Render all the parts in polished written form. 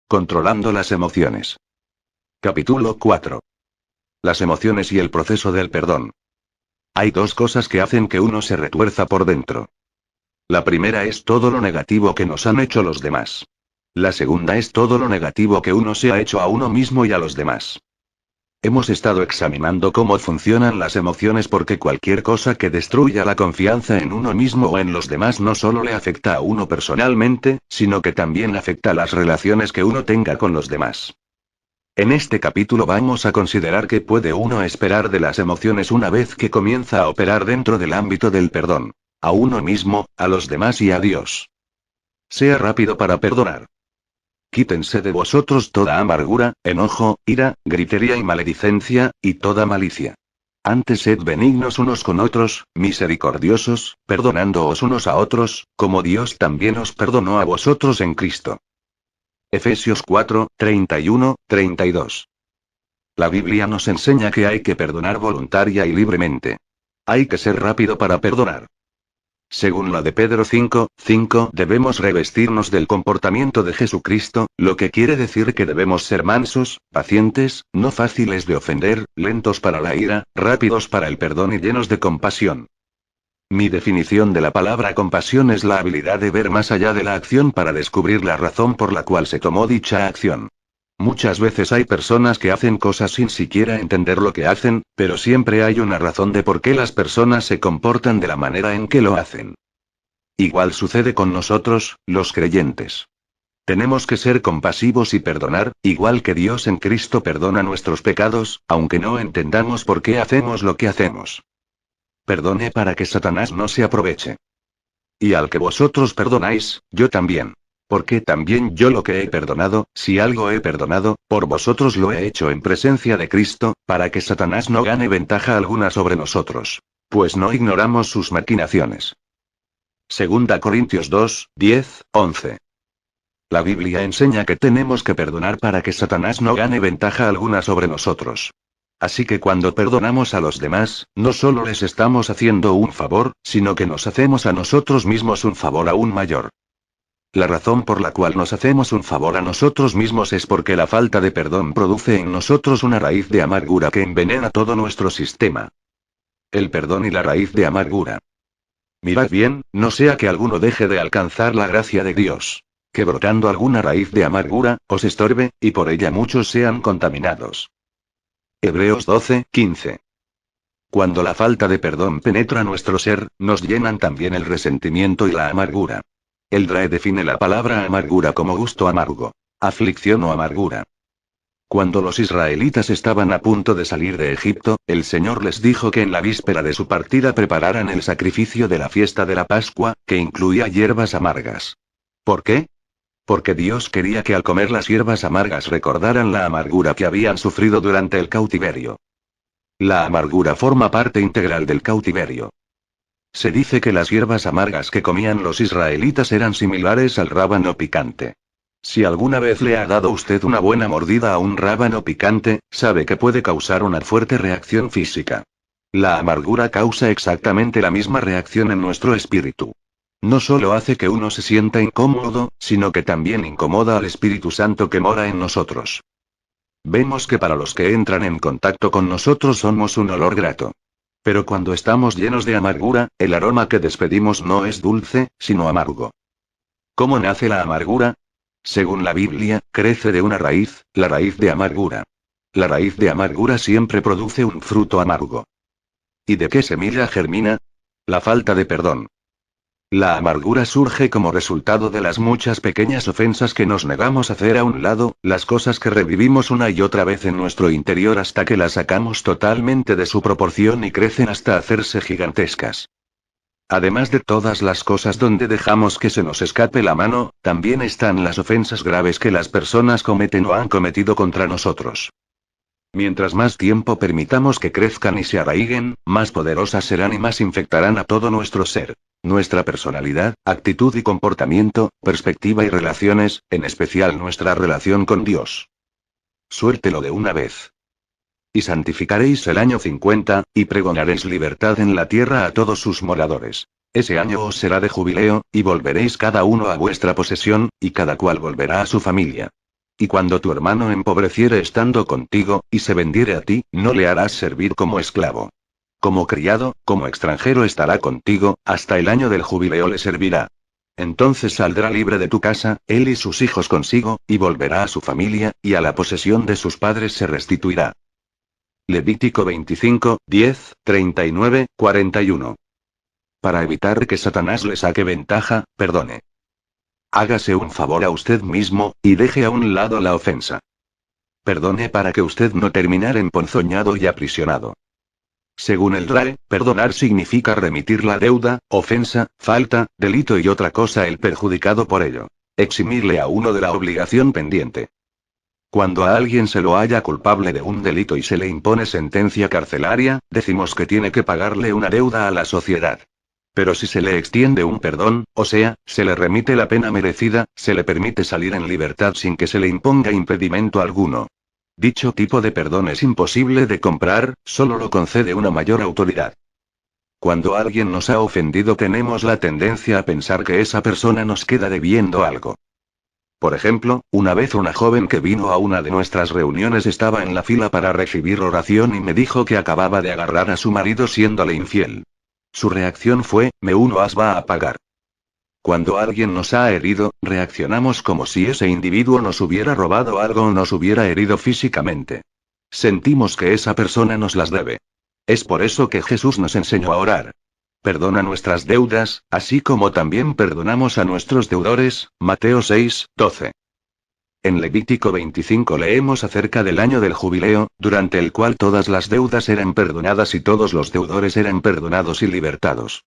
Controlando las emociones. Capítulo 4. Las emociones y el proceso del perdón. Hay dos cosas que hacen que uno se retuerza por dentro. La primera es todo lo negativo que nos han hecho los demás. La segunda es todo lo negativo que uno se ha hecho a uno mismo y a los demás. Hemos estado examinando cómo funcionan las emociones porque cualquier cosa que destruya la confianza en uno mismo o en los demás no solo le afecta a uno personalmente, sino que también afecta a las relaciones que uno tenga con los demás. En este capítulo vamos a considerar qué puede uno esperar de las emociones una vez que comienza a operar dentro del ámbito del perdón. A uno mismo, a los demás y a Dios. Sea rápido para perdonar. Quítense de vosotros toda amargura, enojo, ira, gritería y maledicencia, y toda malicia. Antes sed benignos unos con otros, misericordiosos, perdonándoos unos a otros, como Dios también os perdonó a vosotros en Cristo. Efesios 4, 31, 32. La Biblia nos enseña que hay que perdonar voluntaria y libremente. Hay que ser rápido para perdonar. Según la de Pedro 5, 5, debemos revestirnos del comportamiento de Jesucristo, lo que quiere decir que debemos ser mansos, pacientes, no fáciles de ofender, lentos para la ira, rápidos para el perdón y llenos de compasión. Mi definición de la palabra compasión es la habilidad de ver más allá de la acción para descubrir la razón por la cual se tomó dicha acción. Muchas veces hay personas que hacen cosas sin siquiera entender lo que hacen, pero siempre hay una razón de por qué las personas se comportan de la manera en que lo hacen. Igual sucede con nosotros, los creyentes. Tenemos que ser compasivos y perdonar, igual que Dios en Cristo perdona nuestros pecados, aunque no entendamos por qué hacemos lo que hacemos. Perdone para que Satanás no se aproveche. Y al que vosotros perdonáis, yo también. Porque también yo lo que he perdonado, si algo he perdonado, por vosotros lo he hecho en presencia de Cristo, para que Satanás no gane ventaja alguna sobre nosotros. Pues no ignoramos sus maquinaciones. Segunda Corintios 2, 10, 11. La Biblia enseña que tenemos que perdonar para que Satanás no gane ventaja alguna sobre nosotros. Así que cuando perdonamos a los demás, no solo les estamos haciendo un favor, sino que nos hacemos a nosotros mismos un favor aún mayor. La razón por la cual nos hacemos un favor a nosotros mismos es porque la falta de perdón produce en nosotros una raíz de amargura que envenena todo nuestro sistema. El perdón y la raíz de amargura. Mirad bien, no sea que alguno deje de alcanzar la gracia de Dios. Que brotando alguna raíz de amargura, os estorbe, y por ella muchos sean contaminados. Hebreos 12, 15. Cuando la falta de perdón penetra nuestro ser, nos llenan también el resentimiento y la amargura. El DRAE define la palabra amargura como gusto amargo, aflicción o amargura. Cuando los israelitas estaban a punto de salir de Egipto, el Señor les dijo que en la víspera de su partida prepararan el sacrificio de la fiesta de la Pascua, que incluía hierbas amargas. ¿Por qué? Porque Dios quería que al comer las hierbas amargas recordaran la amargura que habían sufrido durante el cautiverio. La amargura forma parte integral del cautiverio. Se dice que las hierbas amargas que comían los israelitas eran similares al rábano picante. Si alguna vez le ha dado usted una buena mordida a un rábano picante, sabe que puede causar una fuerte reacción física. La amargura causa exactamente la misma reacción en nuestro espíritu. No solo hace que uno se sienta incómodo, sino que también incomoda al Espíritu Santo que mora en nosotros. Vemos que para los que entran en contacto con nosotros somos un olor grato. Pero cuando estamos llenos de amargura, el aroma que despedimos no es dulce, sino amargo. ¿Cómo nace la amargura? Según la Biblia, crece de una raíz, la raíz de amargura. La raíz de amargura siempre produce un fruto amargo. ¿Y de qué semilla germina? La falta de perdón. La amargura surge como resultado de las muchas pequeñas ofensas que nos negamos a hacer a un lado, las cosas que revivimos una y otra vez en nuestro interior hasta que las sacamos totalmente de su proporción y crecen hasta hacerse gigantescas. Además de todas las cosas donde dejamos que se nos escape la mano, también están las ofensas graves que las personas cometen o han cometido contra nosotros. Mientras más tiempo permitamos que crezcan y se arraiguen, más poderosas serán y más infectarán a todo nuestro ser. Nuestra personalidad, actitud y comportamiento, perspectiva y relaciones, en especial nuestra relación con Dios. Suéltelo de una vez. Y santificaréis el año 50, y pregonaréis libertad en la tierra a todos sus moradores. Ese año os será de jubileo, y volveréis cada uno a vuestra posesión, y cada cual volverá a su familia. Y cuando tu hermano empobreciere estando contigo, y se vendiere a ti, no le harás servir como esclavo. Como criado, como extranjero estará contigo, hasta el año del jubileo le servirá. Entonces saldrá libre de tu casa, él y sus hijos consigo, y volverá a su familia, y a la posesión de sus padres se restituirá. Levítico 25, 10, 39, 41. Para evitar que Satanás le saque ventaja, perdone. Hágase un favor a usted mismo, y deje a un lado la ofensa. Perdone para que usted no terminara emponzoñado y aprisionado. Según el RAE, perdonar significa remitir la deuda, ofensa, falta, delito y otra cosa el perjudicado por ello. Eximirle a uno de la obligación pendiente. Cuando a alguien se lo halla culpable de un delito y se le impone sentencia carcelaria, decimos que tiene que pagarle una deuda a la sociedad. Pero si se le extiende un perdón, o sea, se le remite la pena merecida, se le permite salir en libertad sin que se le imponga impedimento alguno. Dicho tipo de perdón es imposible de comprar, solo lo concede una mayor autoridad. Cuando alguien nos ha ofendido tenemos la tendencia a pensar que esa persona nos queda debiendo algo. Por ejemplo, una vez una joven que vino a una de nuestras reuniones estaba en la fila para recibir oración y me dijo que acababa de agarrar a su marido siéndole infiel. Su reacción fue, me uno va a pagar. Cuando alguien nos ha herido, reaccionamos como si ese individuo nos hubiera robado algo o nos hubiera herido físicamente. Sentimos que esa persona nos las debe. Es por eso que Jesús nos enseñó a orar. Perdona nuestras deudas, así como también perdonamos a nuestros deudores, Mateo 6, 12. En Levítico 25 leemos acerca del año del jubileo, durante el cual todas las deudas eran perdonadas y todos los deudores eran perdonados y libertados.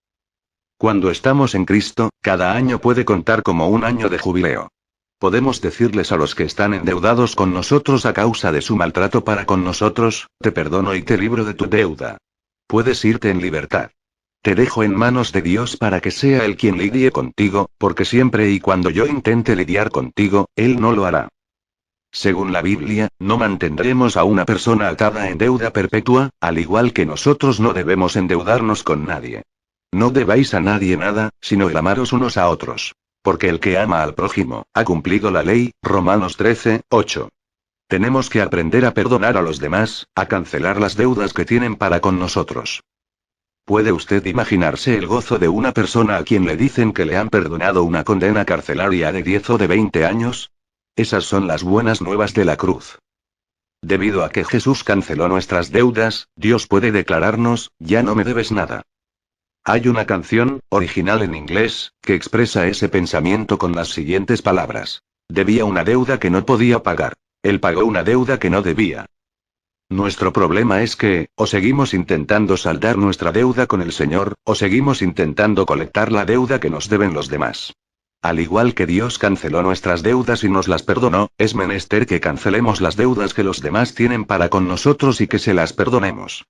Cuando estamos en Cristo, cada año puede contar como un año de jubileo. Podemos decirles a los que están endeudados con nosotros a causa de su maltrato para con nosotros, te perdono y te libro de tu deuda. Puedes irte en libertad. Te dejo en manos de Dios para que sea Él quien lidie contigo, porque siempre y cuando yo intente lidiar contigo, Él no lo hará. Según la Biblia, no mantendremos a una persona atada en deuda perpetua, al igual que nosotros no debemos endeudarnos con nadie. No debáis a nadie nada, sino el amaros unos a otros. Porque el que ama al prójimo, ha cumplido la ley, Romanos 13, 8. Tenemos que aprender a perdonar a los demás, a cancelar las deudas que tienen para con nosotros. ¿Puede usted imaginarse el gozo de una persona a quien le dicen que le han perdonado una condena carcelaria de 10 o de 20 años? Esas son las buenas nuevas de la cruz. Debido a que Jesús canceló nuestras deudas, Dios puede declararnos, ya no me debes nada. Hay una canción, original en inglés, que expresa ese pensamiento con las siguientes palabras. Debía una deuda que no podía pagar. Él pagó una deuda que no debía. Nuestro problema es que, o seguimos intentando saldar nuestra deuda con el Señor, o seguimos intentando colectar la deuda que nos deben los demás. Al igual que Dios canceló nuestras deudas y nos las perdonó, es menester que cancelemos las deudas que los demás tienen para con nosotros y que se las perdonemos.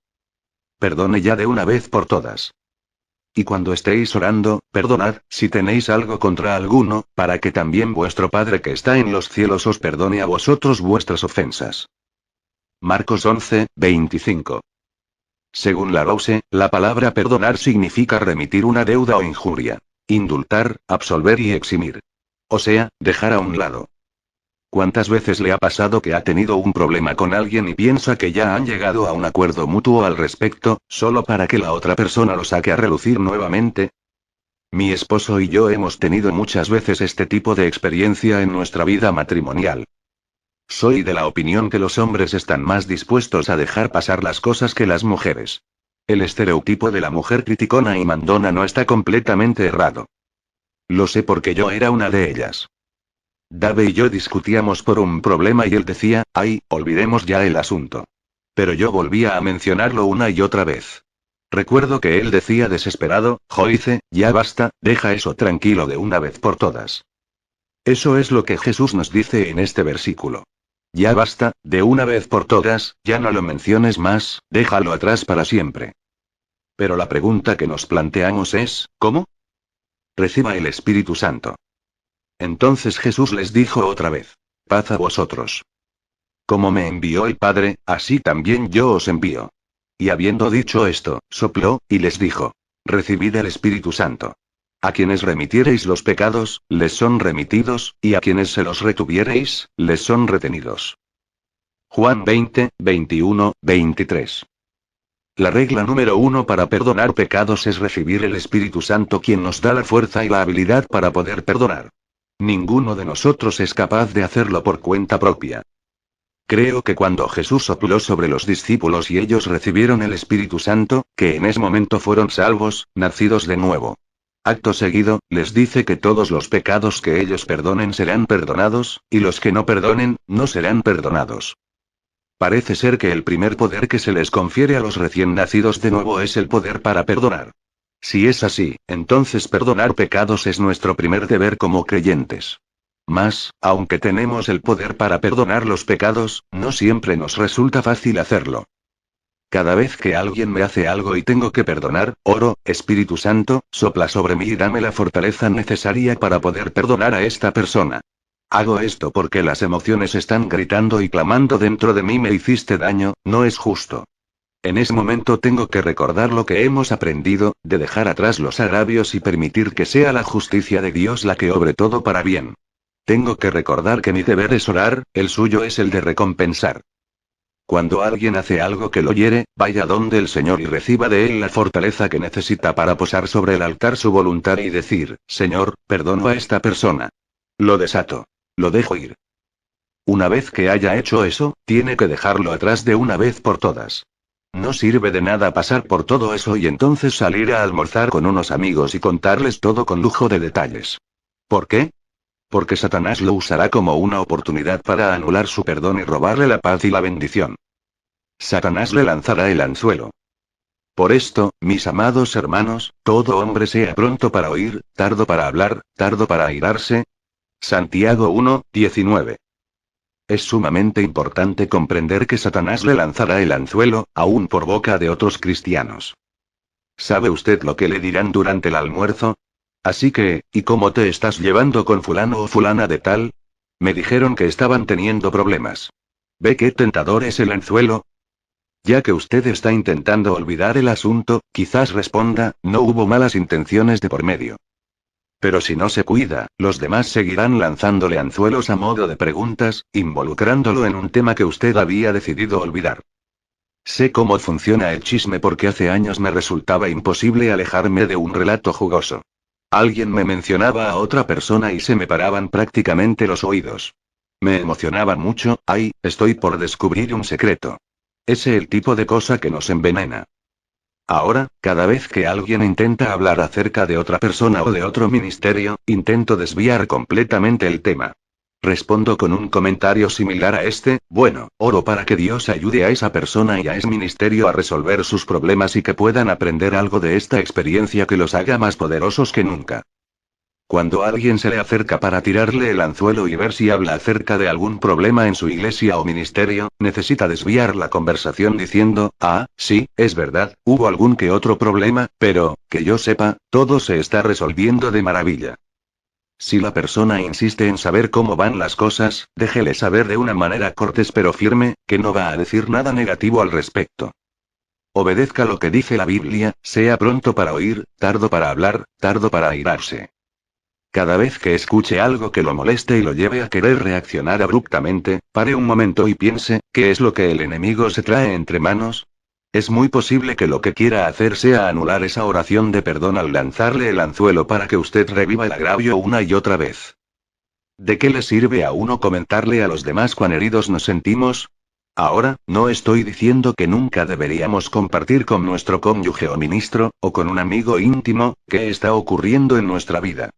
Perdone ya de una vez por todas. Y cuando estéis orando, perdonad, si tenéis algo contra alguno, para que también vuestro Padre que está en los cielos os perdone a vosotros vuestras ofensas. Marcos 11, 25. Según Larousse, la palabra perdonar significa remitir una deuda o injuria. Indultar, absolver y eximir. O sea, dejar a un lado. ¿Cuántas veces le ha pasado que ha tenido un problema con alguien y piensa que ya han llegado a un acuerdo mutuo al respecto, solo para que la otra persona lo saque a relucir nuevamente? Mi esposo y yo hemos tenido muchas veces este tipo de experiencia en nuestra vida matrimonial. Soy de la opinión que los hombres están más dispuestos a dejar pasar las cosas que las mujeres. El estereotipo de la mujer criticona y mandona no está completamente errado. Lo sé porque yo era una de ellas. Dave y yo discutíamos por un problema y él decía, ay, olvidemos ya el asunto. Pero yo volvía a mencionarlo una y otra vez. Recuerdo que él decía desesperado, Joyce, ya basta, deja eso tranquilo de una vez por todas. Eso es lo que Jesús nos dice en este versículo. Ya basta, de una vez por todas, ya no lo menciones más, déjalo atrás para siempre. Pero la pregunta que nos planteamos es, ¿cómo? Reciba el Espíritu Santo. Entonces Jesús les dijo otra vez, paz a vosotros. Como me envió el Padre, así también yo os envío. Y habiendo dicho esto, sopló, y les dijo, recibid el Espíritu Santo. A quienes remitiereis los pecados, les son remitidos, y a quienes se los retuviereis, les son retenidos. Juan 20, 21, 23. La regla número 1 para perdonar pecados es recibir el Espíritu Santo, quien nos da la fuerza y la habilidad para poder perdonar. Ninguno de nosotros es capaz de hacerlo por cuenta propia. Creo que cuando Jesús sopló sobre los discípulos y ellos recibieron el Espíritu Santo, que en ese momento fueron salvos, nacidos de nuevo. Acto seguido, les dice que todos los pecados que ellos perdonen serán perdonados, y los que no perdonen, no serán perdonados. Parece ser que el primer poder que se les confiere a los recién nacidos de nuevo es el poder para perdonar. Si es así, entonces perdonar pecados es nuestro primer deber como creyentes. Mas, aunque tenemos el poder para perdonar los pecados, no siempre nos resulta fácil hacerlo. Cada vez que alguien me hace algo y tengo que perdonar, oro: Espíritu Santo, sopla sobre mí y dame la fortaleza necesaria para poder perdonar a esta persona. Hago esto porque las emociones están gritando y clamando dentro de mí: me hiciste daño, no es justo. En ese momento tengo que recordar lo que hemos aprendido, de dejar atrás los agravios y permitir que sea la justicia de Dios la que obre todo para bien. Tengo que recordar que mi deber es orar, el suyo es el de recompensar. Cuando alguien hace algo que lo hiere, vaya donde el Señor y reciba de él la fortaleza que necesita para posar sobre el altar su voluntad y decir: Señor, perdono a esta persona. Lo desato. Lo dejo ir. Una vez que haya hecho eso, tiene que dejarlo atrás de una vez por todas. No sirve de nada pasar por todo eso y entonces salir a almorzar con unos amigos y contarles todo con lujo de detalles. ¿Por qué? Porque Satanás lo usará como una oportunidad para anular su perdón y robarle la paz y la bendición. Satanás le lanzará el anzuelo. Por esto, mis amados hermanos, todo hombre sea pronto para oír, tardo para hablar, tardo para airarse. Santiago 1, 19. Es sumamente importante comprender que Satanás le lanzará el anzuelo, aún por boca de otros cristianos. ¿Sabe usted lo que le dirán durante el almuerzo? Así que, ¿y cómo te estás llevando con fulano o fulana de tal? Me dijeron que estaban teniendo problemas. ¿Ve qué tentador es el anzuelo? Ya que usted está intentando olvidar el asunto, quizás responda: no hubo malas intenciones de por medio. Pero si no se cuida, los demás seguirán lanzándole anzuelos a modo de preguntas, involucrándolo en un tema que usted había decidido olvidar. Sé cómo funciona el chisme porque hace años me resultaba imposible alejarme de un relato jugoso. Alguien me mencionaba a otra persona y se me paraban prácticamente los oídos. Me emocionaba mucho: ¡ay, estoy por descubrir un secreto! Es el tipo de cosa que nos envenena. Ahora, cada vez que alguien intenta hablar acerca de otra persona o de otro ministerio, intento desviar completamente el tema. Respondo con un comentario similar a este: bueno, oro para que Dios ayude a esa persona y a ese ministerio a resolver sus problemas y que puedan aprender algo de esta experiencia que los haga más poderosos que nunca. Cuando alguien se le acerca para tirarle el anzuelo y ver si habla acerca de algún problema en su iglesia o ministerio, necesita desviar la conversación diciendo: ah, sí, es verdad, hubo algún que otro problema, pero, que yo sepa, todo se está resolviendo de maravilla. Si la persona insiste en saber cómo van las cosas, déjele saber de una manera cortés pero firme, que no va a decir nada negativo al respecto. Obedezca lo que dice la Biblia: sea pronto para oír, tardo para hablar, tardo para airarse. Cada vez que escuche algo que lo moleste y lo lleve a querer reaccionar abruptamente, pare un momento y piense: ¿qué es lo que el enemigo se trae entre manos? Es muy posible que lo que quiera hacer sea anular esa oración de perdón al lanzarle el anzuelo para que usted reviva el agravio una y otra vez. ¿De qué le sirve a uno comentarle a los demás cuán heridos nos sentimos? Ahora, no estoy diciendo que nunca deberíamos compartir con nuestro cónyuge o ministro, o con un amigo íntimo, qué está ocurriendo en nuestra vida.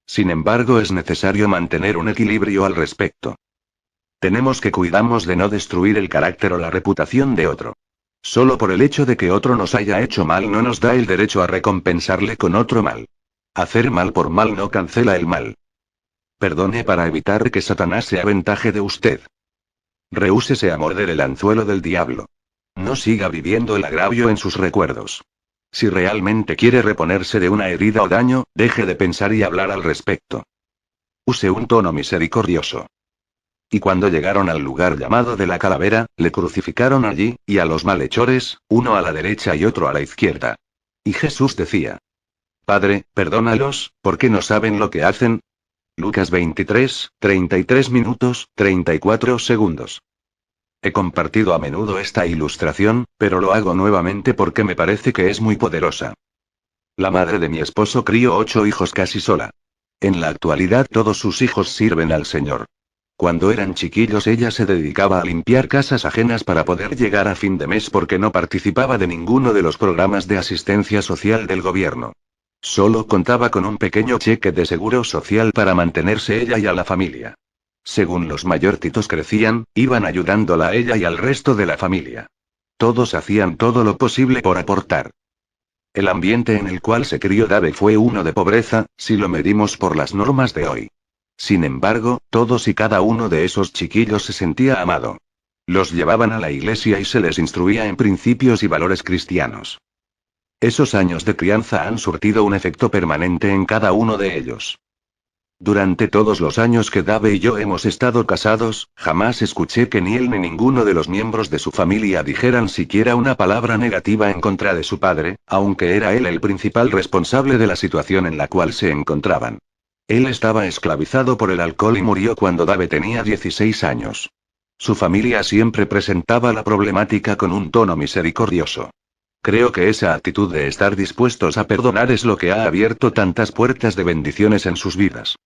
Sin embargo, es necesario mantener un equilibrio al respecto. Tenemos que cuidarnos de no destruir el carácter o la reputación de otro. Solo por el hecho de que otro nos haya hecho mal no nos da el derecho a recompensarle con otro mal. Hacer mal por mal no cancela el mal. Perdone para evitar que Satanás se aventaje de usted. Rehúsese a morder el anzuelo del diablo. No siga viviendo el agravio en sus recuerdos. Si realmente quiere reponerse de una herida o daño, deje de pensar y hablar al respecto. Use un tono misericordioso. Y cuando llegaron al lugar llamado de la calavera, le crucificaron allí, y a los malhechores, uno a la derecha y otro a la izquierda. Y Jesús decía: Padre, perdónalos, porque no saben lo que hacen. Lucas 23, 33 minutos, 34 segundos. He compartido a menudo esta ilustración, pero lo hago nuevamente porque me parece que es muy poderosa. La madre de mi esposo crió 8 hijos casi sola. En la actualidad todos sus hijos sirven al Señor. Cuando eran chiquillos ella se dedicaba a limpiar casas ajenas para poder llegar a fin de mes porque no participaba de ninguno de los programas de asistencia social del gobierno. Solo contaba con un pequeño cheque de seguro social para mantenerse ella y a la familia. Según los mayorcitos crecían, iban ayudándola a ella y al resto de la familia. Todos hacían todo lo posible por aportar. El ambiente en el cual se crió Dave fue uno de pobreza, si lo medimos por las normas de hoy. Sin embargo, todos y cada uno de esos chiquillos se sentía amado. Los llevaban a la iglesia y se les instruía en principios y valores cristianos. Esos años de crianza han surtido un efecto permanente en cada uno de ellos. Durante todos los años que Dave y yo hemos estado casados, jamás escuché que ni él ni ninguno de los miembros de su familia dijeran siquiera una palabra negativa en contra de su padre, aunque era él el principal responsable de la situación en la cual se encontraban. Él estaba esclavizado por el alcohol y murió cuando Dave tenía 16 años. Su familia siempre presentaba la problemática con un tono misericordioso. Creo que esa actitud de estar dispuestos a perdonar es lo que ha abierto tantas puertas de bendiciones en sus vidas.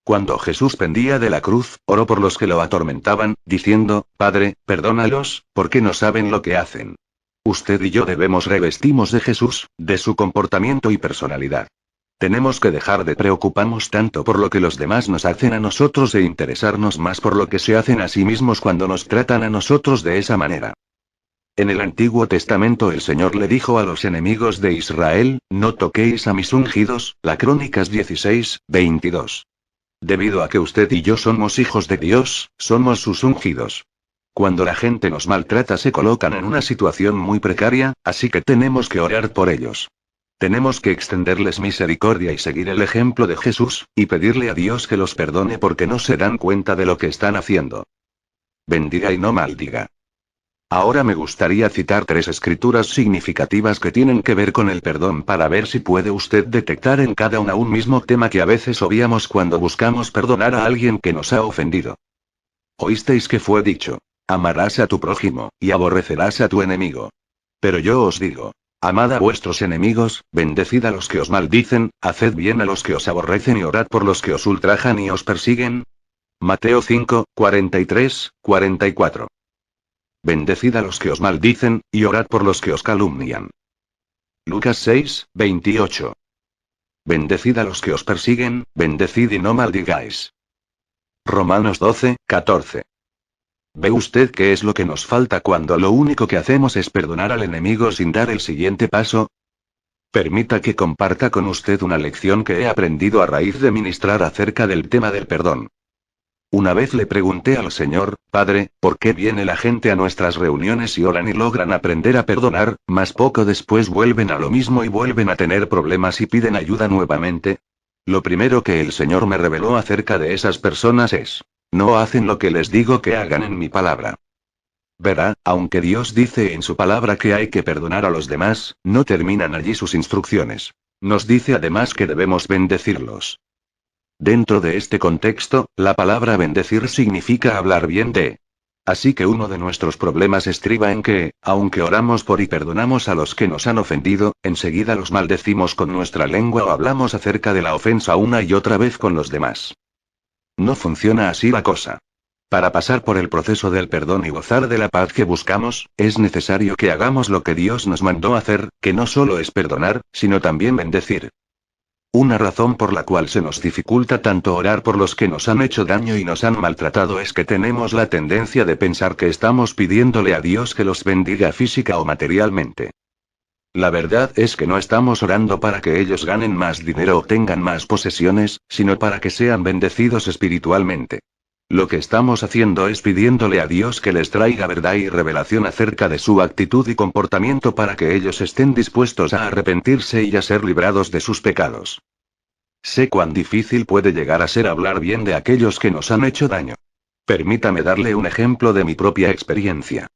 Cuando Jesús pendía de la cruz, oró por los que lo atormentaban, diciendo, Padre, perdónalos, porque no saben lo que hacen. Usted y yo debemos revestirnos de Jesús, de su comportamiento y personalidad. Tenemos que dejar de preocuparnos tanto por lo que los demás nos hacen a nosotros e interesarnos más por lo que se hacen a sí mismos cuando nos tratan a nosotros de esa manera. En el Antiguo Testamento el Señor le dijo a los enemigos de Israel, no toquéis a mis ungidos, la Crónicas 16, 22. Debido a que usted y yo somos hijos de Dios, somos sus ungidos. Cuando la gente nos maltrata se colocan en una situación muy precaria, así que tenemos que orar por ellos. Tenemos que extenderles misericordia y seguir el ejemplo de Jesús, y pedirle a Dios que los perdone porque no se dan cuenta de lo que están haciendo. Bendiga y no maldiga. Ahora me gustaría citar 3 escrituras significativas que tienen que ver con el perdón para ver si puede usted detectar en cada una un mismo tema que a veces obviamos cuando buscamos perdonar a alguien que nos ha ofendido. Oísteis que fue dicho, amarás a tu prójimo, y aborrecerás a tu enemigo. Pero yo os digo, amad a vuestros enemigos, bendecid a los que os maldicen, haced bien a los que os aborrecen y orad por los que os ultrajan y os persiguen. Mateo 5, 43, 44. Bendecid a los que os maldicen, y orad por los que os calumnian. Lucas 6, 28. Bendecid a los que os persiguen, bendecid y no maldigáis. Romanos 12, 14. ¿Ve usted qué es lo que nos falta cuando lo único que hacemos es perdonar al enemigo sin dar el siguiente paso? Permita que comparta con usted una lección que he aprendido a raíz de ministrar acerca del tema del perdón. Una vez le pregunté al Señor, Padre, ¿por qué viene la gente a nuestras reuniones y oran y logran aprender a perdonar, mas poco después vuelven a lo mismo y vuelven a tener problemas y piden ayuda nuevamente? Lo primero que el Señor me reveló acerca de esas personas es, no hacen lo que les digo que hagan en mi palabra. Verá, aunque Dios dice en su palabra que hay que perdonar a los demás, no terminan allí sus instrucciones. Nos dice además que debemos bendecirlos. Dentro de este contexto, la palabra bendecir significa hablar bien de. Así que uno de nuestros problemas estriba en que, aunque oramos por y perdonamos a los que nos han ofendido, enseguida los maldecimos con nuestra lengua o hablamos acerca de la ofensa una y otra vez con los demás. No funciona así la cosa. Para pasar por el proceso del perdón y gozar de la paz que buscamos, es necesario que hagamos lo que Dios nos mandó hacer, que no solo es perdonar, sino también bendecir. Una razón por la cual se nos dificulta tanto orar por los que nos han hecho daño y nos han maltratado es que tenemos la tendencia de pensar que estamos pidiéndole a Dios que los bendiga física o materialmente. La verdad es que no estamos orando para que ellos ganen más dinero o tengan más posesiones, sino para que sean bendecidos espiritualmente. Lo que estamos haciendo es pidiéndole a Dios que les traiga verdad y revelación acerca de su actitud y comportamiento para que ellos estén dispuestos a arrepentirse y a ser librados de sus pecados. Sé cuán difícil puede llegar a ser hablar bien de aquellos que nos han hecho daño. Permítame darle un ejemplo de mi propia experiencia.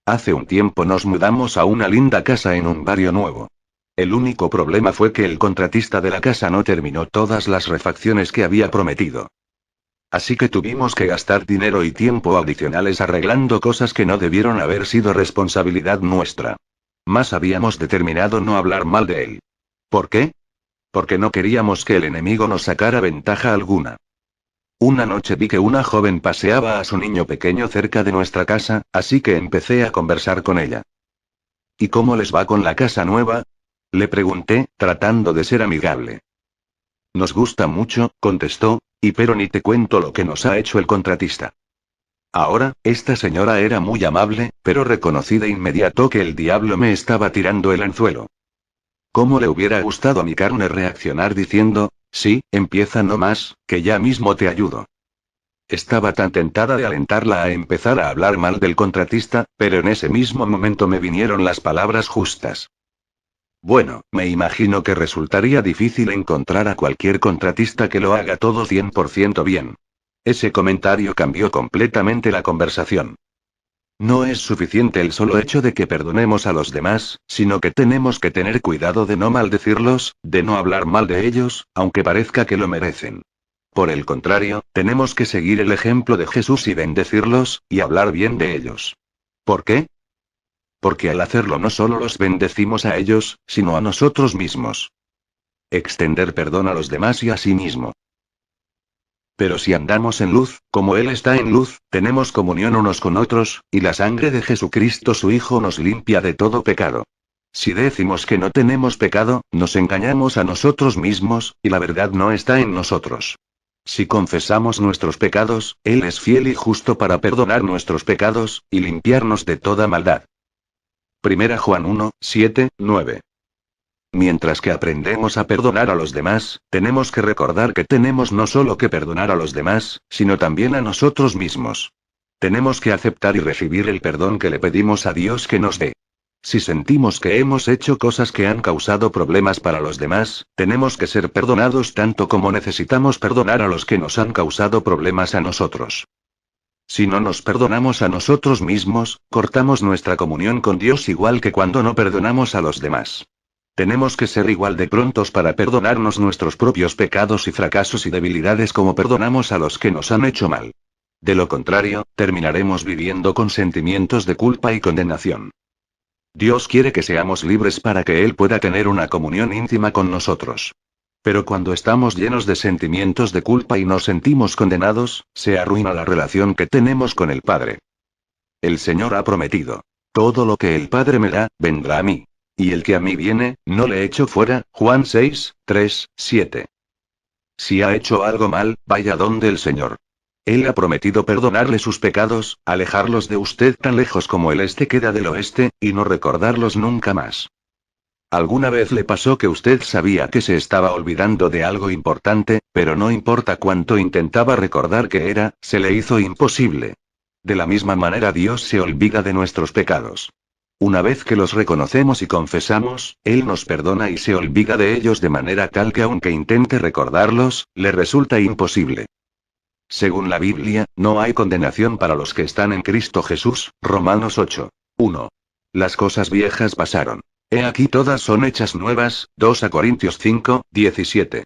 Hace un tiempo nos mudamos a una linda casa en un barrio nuevo. El único problema fue que el contratista de la casa no terminó todas las refacciones que había prometido. Así que tuvimos que gastar dinero y tiempo adicionales arreglando cosas que no debieron haber sido responsabilidad nuestra. Más habíamos determinado no hablar mal de él. ¿Por qué? Porque no queríamos que el enemigo nos sacara ventaja alguna. Una noche vi que una joven paseaba a su niño pequeño cerca de nuestra casa, así que empecé a conversar con ella. ¿Y cómo les va con la casa nueva? Le pregunté, tratando de ser amigable. Nos gusta mucho, contestó, pero ni te cuento lo que nos ha hecho el contratista. Ahora, esta señora era muy amable, pero reconocí de inmediato que el diablo me estaba tirando el anzuelo. ¿Cómo le hubiera gustado a mi carne reaccionar diciendo, sí, empieza no más, que ya mismo te ayudo? Estaba tan tentada de alentarla a empezar a hablar mal del contratista, pero en ese mismo momento me vinieron las palabras justas. Bueno, me imagino que resultaría difícil encontrar a cualquier contratista que lo haga todo 100% bien. Ese comentario cambió completamente la conversación. No es suficiente el solo hecho de que perdonemos a los demás, sino que tenemos que tener cuidado de no maldecirlos, de no hablar mal de ellos, aunque parezca que lo merecen. Por el contrario, tenemos que seguir el ejemplo de Jesús y bendecirlos, y hablar bien de ellos. ¿Por qué? Porque al hacerlo no solo los bendecimos a ellos, sino a nosotros mismos. Extender perdón a los demás y a sí mismo. Pero si andamos en luz, como Él está en luz, tenemos comunión unos con otros, y la sangre de Jesucristo su Hijo nos limpia de todo pecado. Si decimos que no tenemos pecado, nos engañamos a nosotros mismos, y la verdad no está en nosotros. Si confesamos nuestros pecados, Él es fiel y justo para perdonar nuestros pecados, y limpiarnos de toda maldad. Primera Juan 1, 7, 9. Mientras que aprendemos a perdonar a los demás, tenemos que recordar que tenemos no solo que perdonar a los demás, sino también a nosotros mismos. Tenemos que aceptar y recibir el perdón que le pedimos a Dios que nos dé. Si sentimos que hemos hecho cosas que han causado problemas para los demás, tenemos que ser perdonados tanto como necesitamos perdonar a los que nos han causado problemas a nosotros. Si no nos perdonamos a nosotros mismos, cortamos nuestra comunión con Dios igual que cuando no perdonamos a los demás. Tenemos que ser igual de prontos para perdonarnos nuestros propios pecados y fracasos y debilidades como perdonamos a los que nos han hecho mal. De lo contrario, terminaremos viviendo con sentimientos de culpa y condenación. Dios quiere que seamos libres para que Él pueda tener una comunión íntima con nosotros. Pero cuando estamos llenos de sentimientos de culpa y nos sentimos condenados, se arruina la relación que tenemos con el Padre. El Señor ha prometido: todo lo que el Padre me da, vendrá a mí. Y el que a mí viene, no le echo fuera. Juan 6, 3, 7. Si ha hecho algo mal, vaya donde el Señor. Él ha prometido perdonarle sus pecados, alejarlos de usted tan lejos como el este queda del oeste, y no recordarlos nunca más. ¿Alguna vez le pasó que usted sabía que se estaba olvidando de algo importante, pero no importa cuánto intentaba recordar qué era, se le hizo imposible? De la misma manera Dios se olvida de nuestros pecados. Una vez que los reconocemos y confesamos, Él nos perdona y se olvida de ellos de manera tal que aunque intente recordarlos, le resulta imposible. Según la Biblia, no hay condenación para los que están en Cristo Jesús, Romanos 8, 1. Las cosas viejas pasaron. He aquí todas son hechas nuevas, 2 Corintios 5, 17.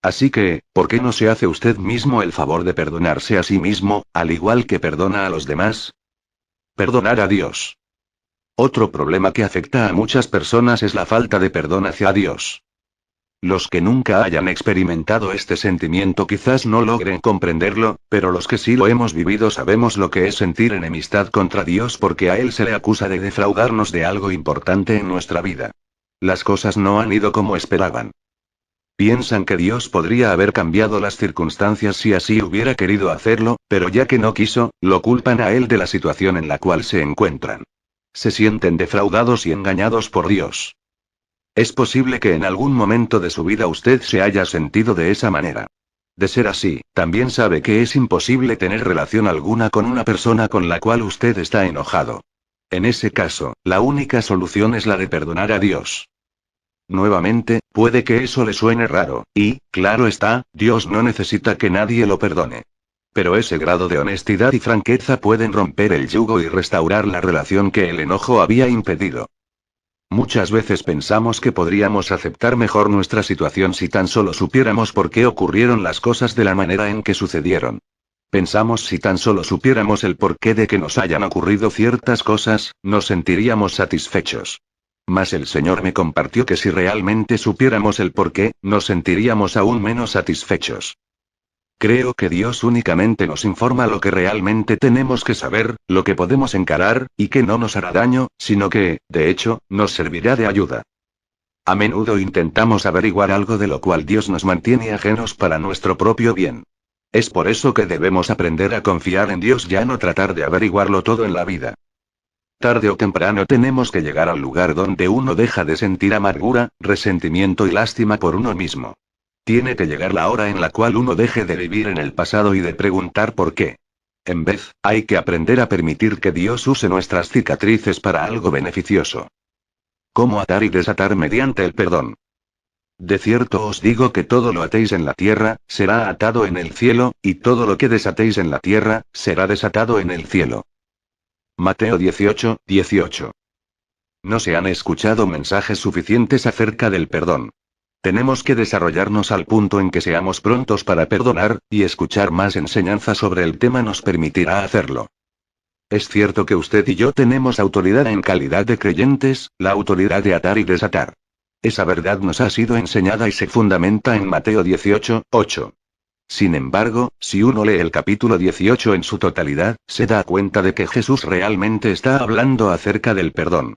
Así que, ¿por qué no se hace usted mismo el favor de perdonarse a sí mismo, al igual que perdona a los demás? Perdonar a Dios. Otro problema que afecta a muchas personas es la falta de perdón hacia Dios. Los que nunca hayan experimentado este sentimiento quizás no logren comprenderlo, pero los que sí lo hemos vivido sabemos lo que es sentir enemistad contra Dios porque a Él se le acusa de defraudarnos de algo importante en nuestra vida. Las cosas no han ido como esperaban. Piensan que Dios podría haber cambiado las circunstancias si así hubiera querido hacerlo, pero ya que no quiso, lo culpan a Él de la situación en la cual se encuentran. Se sienten defraudados y engañados por Dios. Es posible que en algún momento de su vida usted se haya sentido de esa manera. De ser así, también sabe que es imposible tener relación alguna con una persona con la cual usted está enojado. En ese caso, la única solución es la de perdonar a Dios. Nuevamente, puede que eso le suene raro, y, claro está, Dios no necesita que nadie lo perdone. Pero ese grado de honestidad y franqueza pueden romper el yugo y restaurar la relación que el enojo había impedido. Muchas veces pensamos que podríamos aceptar mejor nuestra situación si tan solo supiéramos por qué ocurrieron las cosas de la manera en que sucedieron. Pensamos si tan solo supiéramos el porqué de que nos hayan ocurrido ciertas cosas, nos sentiríamos satisfechos. Mas el Señor me compartió que si realmente supiéramos el porqué, nos sentiríamos aún menos satisfechos. Creo que Dios únicamente nos informa lo que realmente tenemos que saber, lo que podemos encarar, y que no nos hará daño, sino que, de hecho, nos servirá de ayuda. A menudo intentamos averiguar algo de lo cual Dios nos mantiene ajenos para nuestro propio bien. Es por eso que debemos aprender a confiar en Dios, ya no tratar de averiguarlo todo en la vida. Tarde o temprano tenemos que llegar al lugar donde uno deja de sentir amargura, resentimiento y lástima por uno mismo. Tiene que llegar la hora en la cual uno deje de vivir en el pasado y de preguntar por qué. En vez, hay que aprender a permitir que Dios use nuestras cicatrices para algo beneficioso. ¿Cómo atar y desatar mediante el perdón? De cierto os digo que todo lo atéis en la tierra, será atado en el cielo, y todo lo que desatéis en la tierra, será desatado en el cielo. Mateo 18:18. No se han escuchado mensajes suficientes acerca del perdón. Tenemos que desarrollarnos al punto en que seamos prontos para perdonar, y escuchar más enseñanza sobre el tema nos permitirá hacerlo. Es cierto que usted y yo tenemos autoridad en calidad de creyentes, la autoridad de atar y desatar. Esa verdad nos ha sido enseñada y se fundamenta en Mateo 18:8. Sin embargo, si uno lee el capítulo 18 en su totalidad, se da cuenta de que Jesús realmente está hablando acerca del perdón.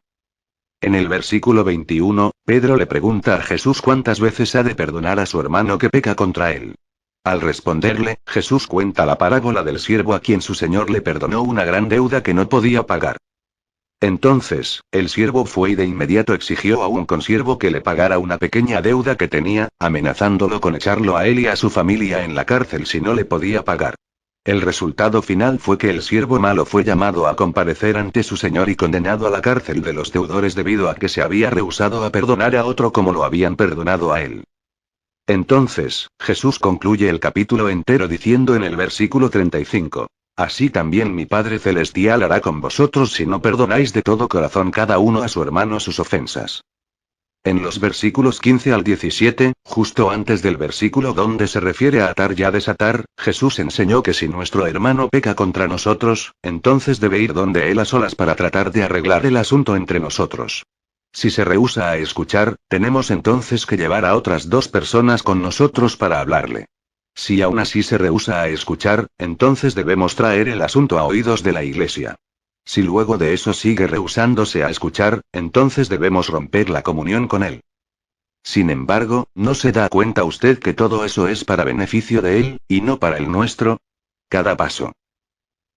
En el versículo 21, Pedro le pregunta a Jesús cuántas veces ha de perdonar a su hermano que peca contra él. Al responderle, Jesús cuenta la parábola del siervo a quien su señor le perdonó una gran deuda que no podía pagar. Entonces, el siervo fue y de inmediato exigió a un consiervo que le pagara una pequeña deuda que tenía, amenazándolo con echarlo a él y a su familia en la cárcel si no le podía pagar. El resultado final fue que el siervo malo fue llamado a comparecer ante su señor y condenado a la cárcel de los deudores debido a que se había rehusado a perdonar a otro como lo habían perdonado a él. Entonces, Jesús concluye el capítulo entero diciendo en el versículo 35. Así también mi Padre Celestial hará con vosotros si no perdonáis de todo corazón cada uno a su hermano sus ofensas. En los versículos 15 al 17, justo antes del versículo donde se refiere a atar y a desatar, Jesús enseñó que si nuestro hermano peca contra nosotros, entonces debe ir donde él a solas para tratar de arreglar el asunto entre nosotros. Si se rehúsa a escuchar, tenemos entonces que llevar a otras dos personas con nosotros para hablarle. Si aún así se rehúsa a escuchar, entonces debemos traer el asunto a oídos de la iglesia. Si luego de eso sigue rehusándose a escuchar, entonces debemos romper la comunión con él. Sin embargo, ¿no se da cuenta usted que todo eso es para beneficio de él, y no para el nuestro? Cada paso.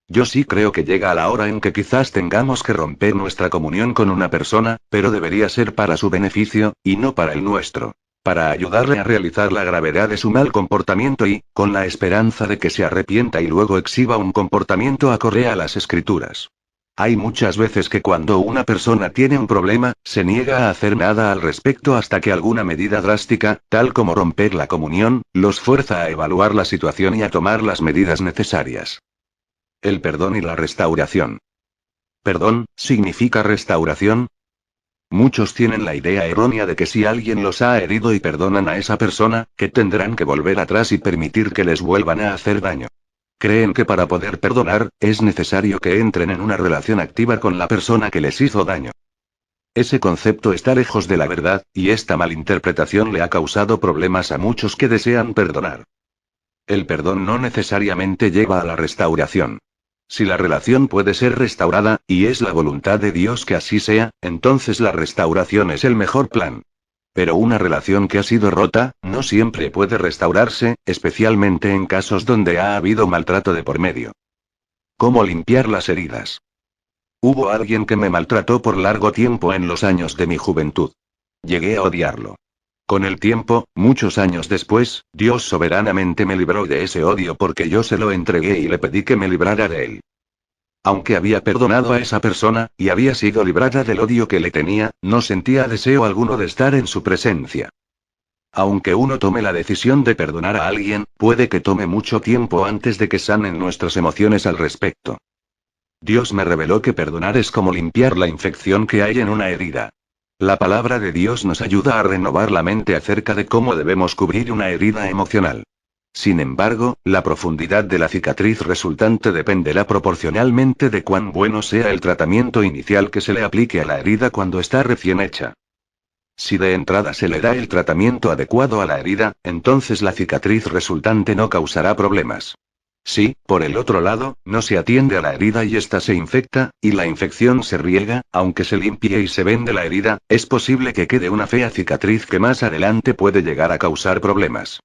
Yo sí creo que llega la hora en que quizás tengamos que romper nuestra comunión con una persona, pero debería ser para su beneficio, y no para el nuestro. Para ayudarle a realizar la gravedad de su mal comportamiento y, con la esperanza de que se arrepienta y luego exhiba un comportamiento acorde a las Escrituras. Hay muchas veces que cuando una persona tiene un problema, se niega a hacer nada al respecto hasta que alguna medida drástica, tal como romper la comunión, los fuerza a evaluar la situación y a tomar las medidas necesarias. El perdón y la restauración. ¿Perdón significa restauración? Muchos tienen la idea errónea de que si alguien los ha herido y perdonan a esa persona, que tendrán que volver atrás y permitir que les vuelvan a hacer daño. Creen que para poder perdonar, es necesario que entren en una relación activa con la persona que les hizo daño. Ese concepto está lejos de la verdad, y esta malinterpretación le ha causado problemas a muchos que desean perdonar. El perdón no necesariamente lleva a la restauración. Si la relación puede ser restaurada, y es la voluntad de Dios que así sea, entonces la restauración es el mejor plan. Pero una relación que ha sido rota, no siempre puede restaurarse, especialmente en casos donde ha habido maltrato de por medio. ¿Cómo limpiar las heridas? Hubo alguien que me maltrató por largo tiempo en los años de mi juventud. Llegué a odiarlo. Con el tiempo, muchos años después, Dios soberanamente me libró de ese odio porque yo se lo entregué y le pedí que me librara de él. Aunque había perdonado a esa persona, y había sido librada del odio que le tenía, no sentía deseo alguno de estar en su presencia. Aunque uno tome la decisión de perdonar a alguien, puede que tome mucho tiempo antes de que sanen nuestras emociones al respecto. Dios me reveló que perdonar es como limpiar la infección que hay en una herida. La palabra de Dios nos ayuda a renovar la mente acerca de cómo debemos cubrir una herida emocional. Sin embargo, la profundidad de la cicatriz resultante dependerá proporcionalmente de cuán bueno sea el tratamiento inicial que se le aplique a la herida cuando está recién hecha. Si de entrada se le da el tratamiento adecuado a la herida, entonces la cicatriz resultante no causará problemas. Si, por el otro lado, no se atiende a la herida y ésta se infecta, y la infección se riega, aunque se limpie y se vende la herida, es posible que quede una fea cicatriz que más adelante puede llegar a causar problemas.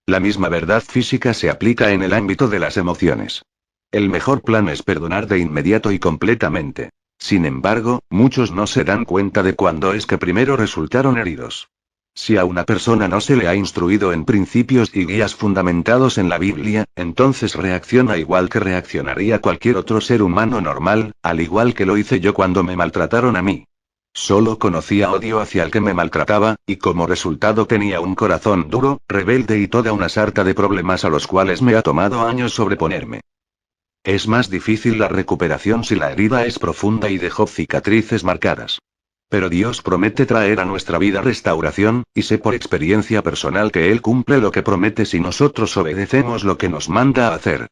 La misma verdad física se aplica en el ámbito de las emociones. El mejor plan es perdonar de inmediato y completamente. Sin embargo, muchos no se dan cuenta de cuándo es que primero resultaron heridos. Si a una persona no se le ha instruido en principios y guías fundamentados en la Biblia, entonces reacciona igual que reaccionaría cualquier otro ser humano normal, al igual que lo hice yo cuando me maltrataron a mí. Solo conocía odio hacia el que me maltrataba, y como resultado tenía un corazón duro, rebelde y toda una sarta de problemas a los cuales me ha tomado años sobreponerme. Es más difícil la recuperación si la herida es profunda y dejó cicatrices marcadas. Pero Dios promete traer a nuestra vida restauración, y sé por experiencia personal que Él cumple lo que promete si nosotros obedecemos lo que nos manda a hacer.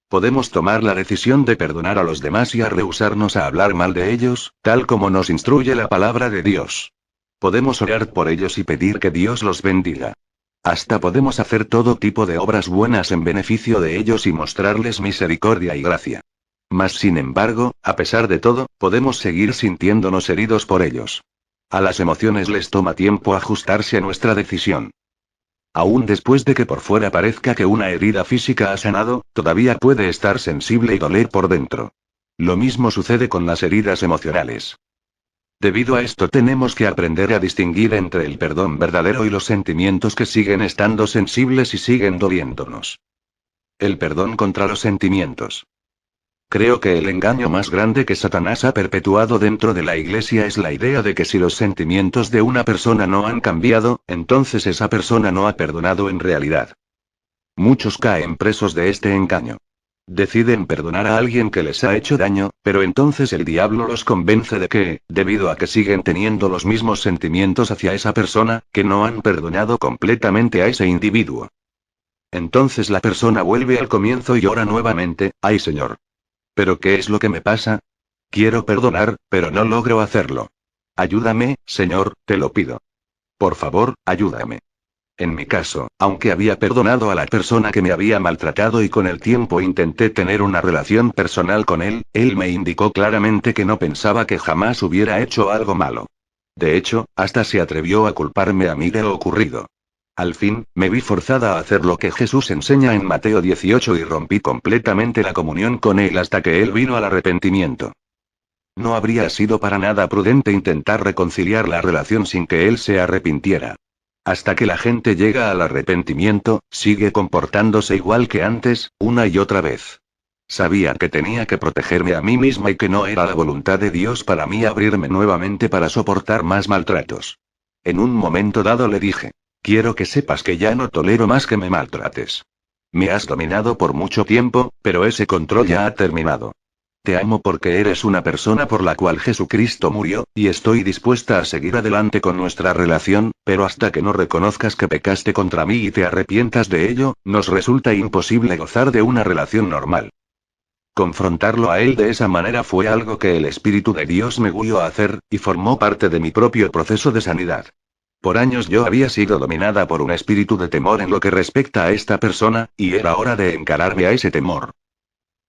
Podemos tomar la decisión de perdonar a los demás y a rehusarnos a hablar mal de ellos, tal como nos instruye la palabra de Dios. Podemos orar por ellos y pedir que Dios los bendiga. Hasta podemos hacer todo tipo de obras buenas en beneficio de ellos y mostrarles misericordia y gracia. Mas sin embargo, a pesar de todo, podemos seguir sintiéndonos heridos por ellos. A las emociones les toma tiempo ajustarse a nuestra decisión. Aún después de que por fuera parezca que una herida física ha sanado, todavía puede estar sensible y doler por dentro. Lo mismo sucede con las heridas emocionales. Debido a esto tenemos que aprender a distinguir entre el perdón verdadero y los sentimientos que siguen estando sensibles y siguen doliéndonos. El perdón contra los sentimientos. Creo que el engaño más grande que Satanás ha perpetuado dentro de la Iglesia es la idea de que si los sentimientos de una persona no han cambiado, entonces esa persona no ha perdonado en realidad. Muchos caen presos de este engaño. Deciden perdonar a alguien que les ha hecho daño, pero entonces el diablo los convence de que, debido a que siguen teniendo los mismos sentimientos hacia esa persona, que no han perdonado completamente a ese individuo. Entonces la persona vuelve al comienzo y ora nuevamente: «Ay Señor. ¿Pero qué es lo que me pasa? Quiero perdonar, pero no logro hacerlo. Ayúdame, Señor, te lo pido. Por favor, ayúdame». En mi caso, aunque había perdonado a la persona que me había maltratado y con el tiempo intenté tener una relación personal con él, él me indicó claramente que no pensaba que jamás hubiera hecho algo malo. De hecho, hasta se atrevió a culparme a mí de lo ocurrido. Al fin, me vi forzada a hacer lo que Jesús enseña en Mateo 18 y rompí completamente la comunión con él hasta que él vino al arrepentimiento. No habría sido para nada prudente intentar reconciliar la relación sin que él se arrepintiera. Hasta que la gente llega al arrepentimiento, sigue comportándose igual que antes, una y otra vez. Sabía que tenía que protegerme a mí misma y que no era la voluntad de Dios para mí abrirme nuevamente para soportar más maltratos. En un momento dado le dije: «Quiero que sepas que ya no tolero más que me maltrates. Me has dominado por mucho tiempo, pero ese control ya ha terminado. Te amo porque eres una persona por la cual Jesucristo murió, y estoy dispuesta a seguir adelante con nuestra relación, pero hasta que no reconozcas que pecaste contra mí y te arrepientas de ello, nos resulta imposible gozar de una relación normal». Confrontarlo a él de esa manera fue algo que el Espíritu de Dios me guió a hacer, y formó parte de mi propio proceso de sanidad. Por años yo había sido dominada por un espíritu de temor en lo que respecta a esta persona, y era hora de encararme a ese temor.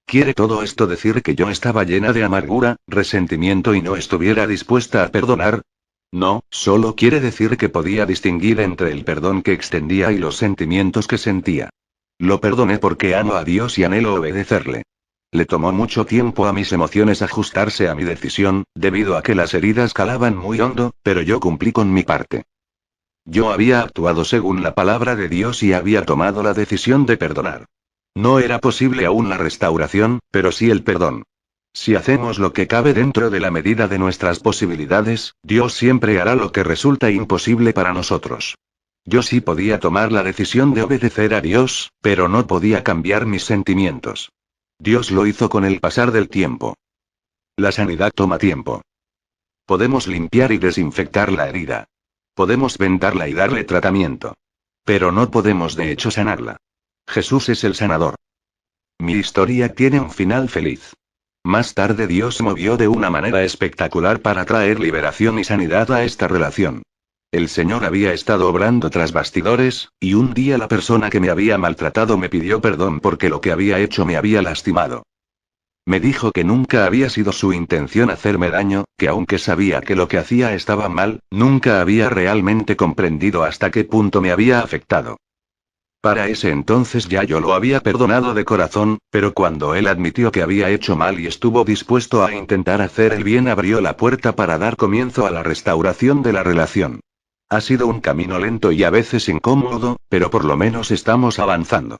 ¿Quiere todo esto decir que yo estaba llena de amargura, resentimiento y no estuviera dispuesta a perdonar? No, solo quiere decir que podía distinguir entre el perdón que extendía y los sentimientos que sentía. Lo perdoné porque amo a Dios y anhelo obedecerle. Le tomó mucho tiempo a mis emociones ajustarse a mi decisión, debido a que las heridas calaban muy hondo, pero yo cumplí con mi parte. Yo había actuado según la palabra de Dios y había tomado la decisión de perdonar. No era posible aún la restauración, pero sí el perdón. Si hacemos lo que cabe dentro de la medida de nuestras posibilidades, Dios siempre hará lo que resulta imposible para nosotros. Yo sí podía tomar la decisión de obedecer a Dios, pero no podía cambiar mis sentimientos. Dios lo hizo con el pasar del tiempo. La sanidad toma tiempo. Podemos limpiar y desinfectar la herida. Podemos vendarla y darle tratamiento. Pero no podemos de hecho sanarla. Jesús es el sanador. Mi historia tiene un final feliz. Más tarde Dios se movió de una manera espectacular para traer liberación y sanidad a esta relación. El Señor había estado obrando tras bastidores, y un día la persona que me había maltratado me pidió perdón porque lo que había hecho me había lastimado. Me dijo que nunca había sido su intención hacerme daño, que aunque sabía que lo que hacía estaba mal, nunca había realmente comprendido hasta qué punto me había afectado. Para ese entonces ya yo lo había perdonado de corazón, pero cuando él admitió que había hecho mal y estuvo dispuesto a intentar hacer el bien, abrió la puerta para dar comienzo a la restauración de la relación. Ha sido un camino lento y a veces incómodo, pero por lo menos estamos avanzando.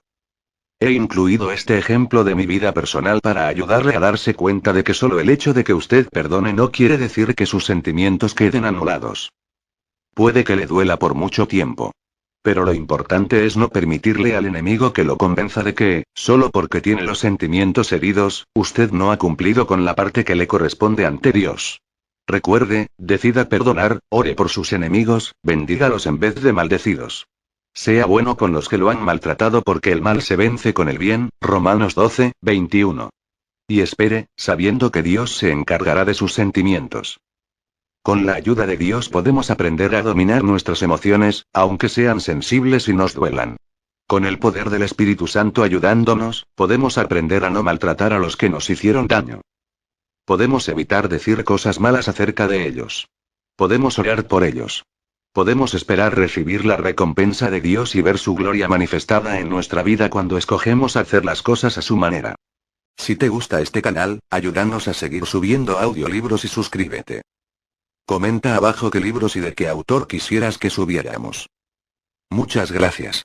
He incluido este ejemplo de mi vida personal para ayudarle a darse cuenta de que solo el hecho de que usted perdone no quiere decir que sus sentimientos queden anulados. Puede que le duela por mucho tiempo. Pero lo importante es no permitirle al enemigo que lo convenza de que, solo porque tiene los sentimientos heridos, usted no ha cumplido con la parte que le corresponde ante Dios. Recuerde, decida perdonar, ore por sus enemigos, bendígalos en vez de maldecidos. Sea bueno con los que lo han maltratado porque el mal se vence con el bien, Romanos 12, 21. Y espere, sabiendo que Dios se encargará de sus sentimientos. Con la ayuda de Dios podemos aprender a dominar nuestras emociones, aunque sean sensibles y nos duelan. Con el poder del Espíritu Santo ayudándonos, podemos aprender a no maltratar a los que nos hicieron daño. Podemos evitar decir cosas malas acerca de ellos. Podemos orar por ellos. Podemos esperar recibir la recompensa de Dios y ver su gloria manifestada en nuestra vida cuando escogemos hacer las cosas a su manera. Si te gusta este canal, ayúdanos a seguir subiendo audiolibros y suscríbete. Comenta abajo qué libros y de qué autor quisieras que subiéramos. Muchas gracias.